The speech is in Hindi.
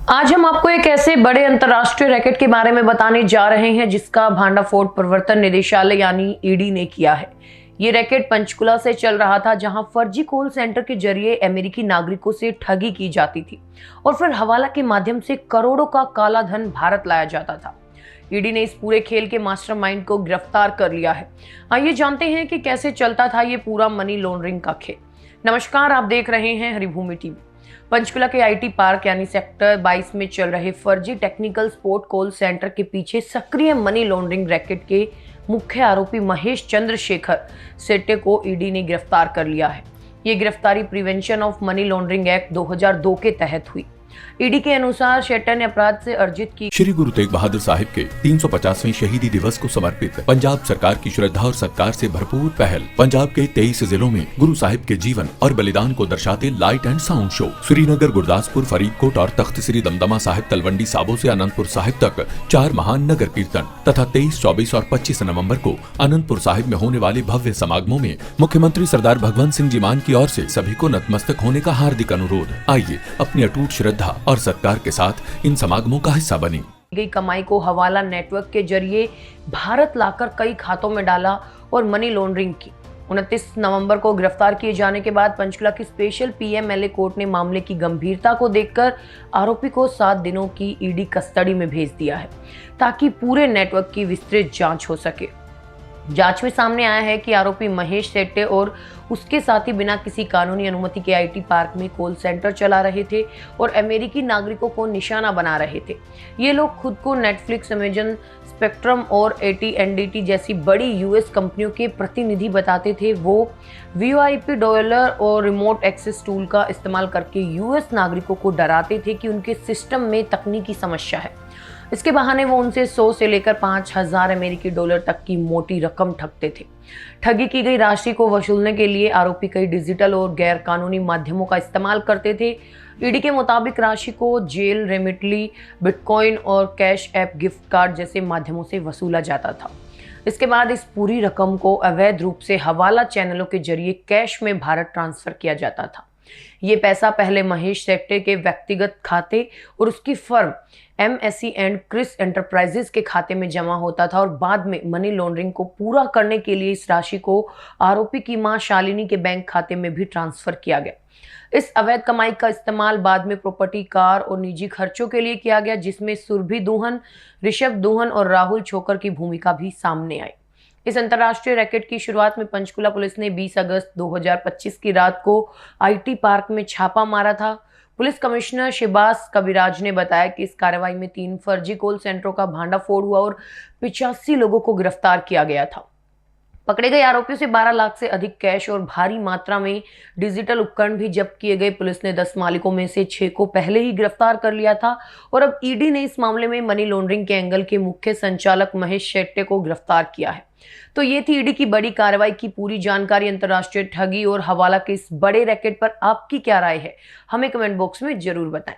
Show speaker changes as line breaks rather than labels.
आज हम आपको एक ऐसे बड़े अंतर्राष्ट्रीय रैकेट के बारे में बताने जा रहे हैं जिसका भांडाफोड़ प्रवर्तन निदेशालय यानी ईडी ने किया है। ये रैकेट पंचकुला से चल रहा था, जहां फर्जी कॉल सेंटर के जरिए अमेरिकी नागरिकों से ठगी की जाती थी और फिर हवाला के माध्यम से करोड़ों का काला धन भारत लाया जाता था। ईडी ने इस पूरे खेल के मास्टरमाइंड को गिरफ्तार कर लिया है। आइए जानते हैं कि कैसे चलता था ये पूरा मनी लॉन्ड्रिंग का खेल। नमस्कार, आप देख रहे हैं हरिभूमि टीवी। पंचकुला के आईटी पार्क यानी सेक्टर 22 में चल रहे फर्जी टेक्निकल सपोर्ट कॉल सेंटर के पीछे सक्रिय मनी लॉन्ड्रिंग रैकेट के मुख्य आरोपी महेश चंद्रशेखर सेट्टे को ईडी ने गिरफ्तार कर लिया है। ये गिरफ्तारी prevention of money laundering act 2002 के तहत हुई। ईडी के अनुसार शेट्टर ने अपराध से अर्जित की
श्री गुरु तेग बहादुर साहिब के 350वें शहीदी दिवस को समर्पित पंजाब सरकार की श्रद्धा और सत्कार से भरपूर पहल पंजाब के 23 जिलों में गुरु साहिब के जीवन और बलिदान को दर्शाते light and sound show Srinagar, Gurdaspur, Faridkot और तख्त श्री दमदमा साहिब, तलवंडी साबो से अनंतपुर साहिब तक 4 महान नगर कीर्तन तथा 23, 24 और 25 नवम्बर को अनंतपुर साहिब में होने वाले भव्य समागमों में मुख्यमंत्री सरदार भगवंत सिंह जी मान की ओर से सभी को नतमस्तक होने का हार्दिक अनुरोध। आइए अपनी अटूट श्रद्धा और सत्कार के साथ इन समागमों का हिस्सा बनी।
गई कमाई को हवाला नेटवर्क के जरिए भारत लाकर कई खातों में डाला और मनी लॉन्ड्रिंग की। 29 नवंबर को गिरफ्तार किए जाने के बाद पंचकुला की स्पेशल पीएमएलए कोर्ट ने मामले की गंभीरता को देखकर आरोपी को 7 दिनों की ईडी कस्टडी में भेज दिया है ताकि पूरे नेटवर्क की विस्तृत जांच हो सके। जांच में सामने आया है कि आरोपी महेश सेट्टे और उसके साथी बिना किसी कानूनी अनुमति के आईटी पार्क में कॉल सेंटर चला रहे थे और अमेरिकी नागरिकों को निशाना बना रहे थे। ये लोग खुद को नेटफ्लिक्स, अमेजन, स्पेक्ट्रम और AT&T जैसी बड़ी यूएस कंपनियों के प्रतिनिधि बताते थे। वो VIP डॉलर और रिमोट एक्सेस टूल का इस्तेमाल करके यूएस नागरिकों को डराते थे कि उनके सिस्टम में तकनीकी समस्या है। इसके बहाने वो उनसे 100 से लेकर 5000 अमेरिकी डॉलर तक की मोटी रकम ठगते थे। ठगी की गई राशि को वसूलने के लिए आरोपी कई डिजिटल और गैर कानूनी माध्यमों का इस्तेमाल करते थे। ईडी के मुताबिक राशि को जेल, रेमिटली, बिटकॉइन और कैश ऐप, गिफ्ट कार्ड जैसे माध्यमों से वसूला जाता था। इसके बाद इस पूरी रकम को अवैध रूप से हवाला चैनलों के जरिए कैश में भारत ट्रांसफर किया जाता था। ये पैसा पहले महेश सेट्टे के व्यक्तिगत खाते और उसकी firm MSC and Chris enterprises के खाते में जमा होता था और बाद में मनी लॉन्ड्रिंग को पूरा करने के लिए इस राशि को आरोपी की मां शालिनी के बैंक खाते में भी ट्रांसफर किया गया। इस अवैध कमाई का इस्तेमाल बाद में प्रॉपर्टी, कार और निजी खर्चों के लिए किया गया, जिसमें सुरभि दुहन, ऋषभ दुहन और राहुल छोकर की भूमिका भी सामने आई। इस अंतर्राष्ट्रीय रैकेट की शुरुआत में पंचकुला पुलिस ने 20 अगस्त 2025 की रात को आईटी पार्क में छापा मारा था। पुलिस कमिश्नर शिबास कविराज ने बताया कि इस कार्रवाई में 3 फर्जी कॉल सेंटरों का भांडाफोड़ हुआ और 85 लोगों को गिरफ्तार किया गया था। पकड़े गए आरोपियों से 12 लाख से अधिक कैश और भारी मात्रा में डिजिटल उपकरण भी जब्त किए गए। पुलिस ने 10 मालिकों में से 6 को पहले ही गिरफ्तार कर लिया था और अब ईडी ने इस मामले में मनी लॉन्ड्रिंग के एंगल के मुख्य संचालक महेश सेट्टे को गिरफ्तार किया है। तो ये थी ईडी की बड़ी कार्रवाई की पूरी जानकारी। अंतर्राष्ट्रीय ठगी और हवाला के इस बड़े रैकेट पर आपकी क्या राय है, हमें कमेंट बॉक्स में जरूर बताएं।